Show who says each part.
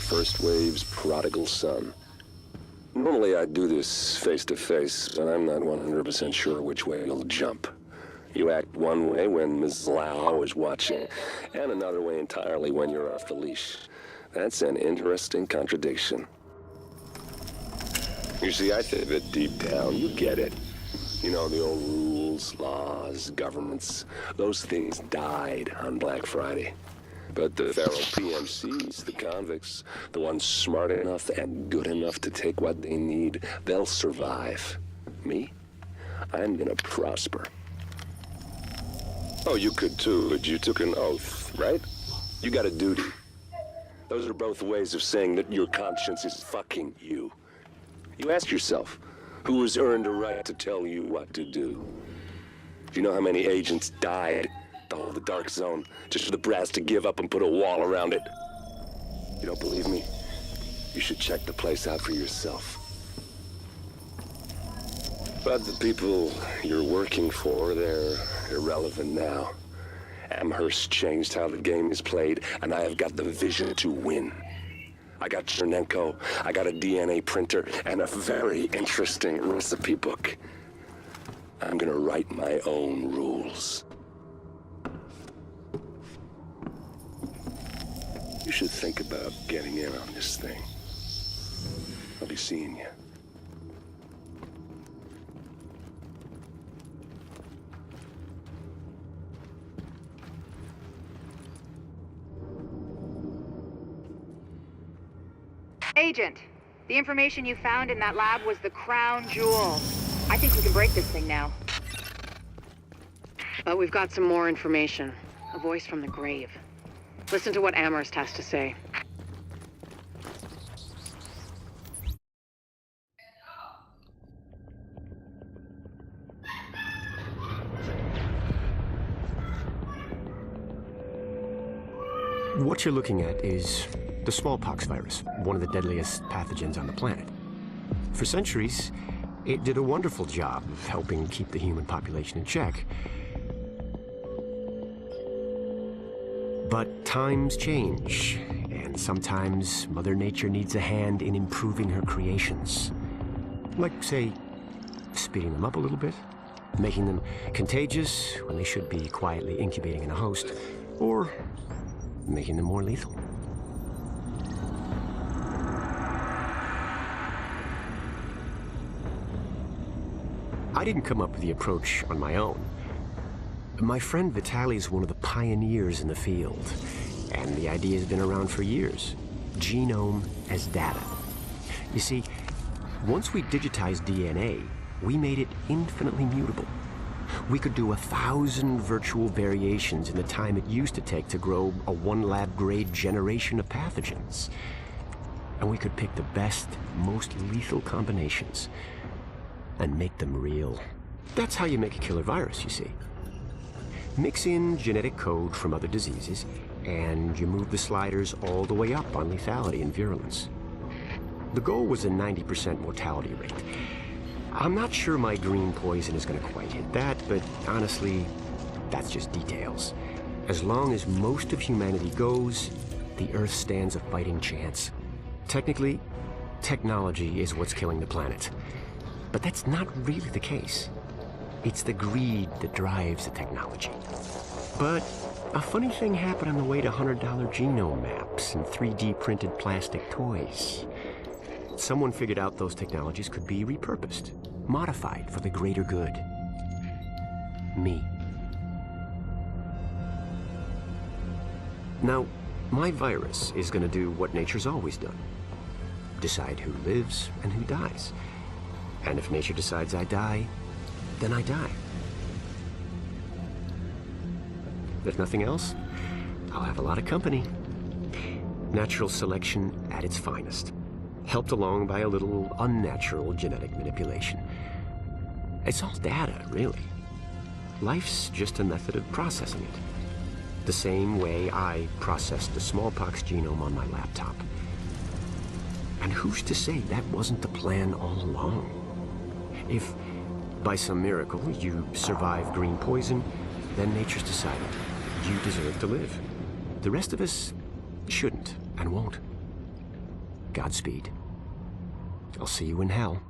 Speaker 1: first wave's prodigal son. Normally I'd do this face-to-face, but I'm not 100% sure which way you'll jump. You act one way when Ms. Lau is watching, and another way entirely when you're off the leash. That's an interesting contradiction. You see, I think that deep down, you get it. You know, the old rules, laws, governments, those things died on Black Friday. But the feral PMCs, the convicts, the ones smart enough and good enough to take what they need, they'll survive. Me? I'm gonna prosper. Oh, you could too, but you took an oath, right? You got a duty. Those are both ways of saying that your conscience is fucking you. You ask yourself, who has earned a right to tell you what to do? Do you know how many agents died to hold the Dark Zone, just for the brass to give up and put a wall around it? You don't believe me? You should check the place out for yourself. But the people you're working for, they're irrelevant now. Amherst changed how the game is played, and I have got the vision to win. I got Chernenko, I got a DNA printer, and a very interesting recipe book. I'm gonna write my own rules. You should think about getting in on this thing. I'll be seeing you.
Speaker 2: Agent, the information you found in that lab was the crown jewel. I think we can break this thing now.
Speaker 3: But we've got some more information. A voice from the grave. Listen to what Amherst has to say.
Speaker 4: What you're looking at is the smallpox virus, one of the deadliest pathogens on the planet. For centuries, it did a wonderful job of helping keep the human population in check. But times change, and sometimes Mother Nature needs a hand in improving her creations. Like, say, speeding them up a little bit, making them contagious when they should be quietly incubating in a host, or making them more lethal. I didn't come up with the approach on my own. My friend Vitaly is one of the pioneers in the field, and the idea has been around for years. Genome as data. You see, once we digitized DNA, we made it infinitely mutable. We could do 1,000 virtual variations in the time it used to take to grow a one-lab-grade generation of pathogens. And we could pick the best, most lethal combinations and make them real. That's how you make a killer virus, you see. Mix in genetic code from other diseases, and you move the sliders all the way up on lethality and virulence. The goal was a 90% mortality rate. I'm not sure my green poison is going to quite hit that, but honestly, that's just details. As long as most of humanity goes, the Earth stands a fighting chance. Technically, technology is what's killing the planet. But that's not really the case. It's the greed that drives the technology. But a funny thing happened on the way to $100 genome maps and 3D printed plastic toys. Someone figured out those technologies could be repurposed, modified for the greater good. Me. Now, my virus is going to do what nature's always done. Decide who lives and who dies. And if nature decides I die, then I die. If nothing else, I'll have a lot of company. Natural selection at its finest, helped along by a little unnatural genetic manipulation. It's all data, really. Life's just a method of processing it. The same way I processed the smallpox genome on my laptop. And who's to say that wasn't the plan all along? If, by some miracle, you survive green poison, then nature's decided you deserve to live. The rest of us shouldn't and won't. Godspeed. I'll see you in hell.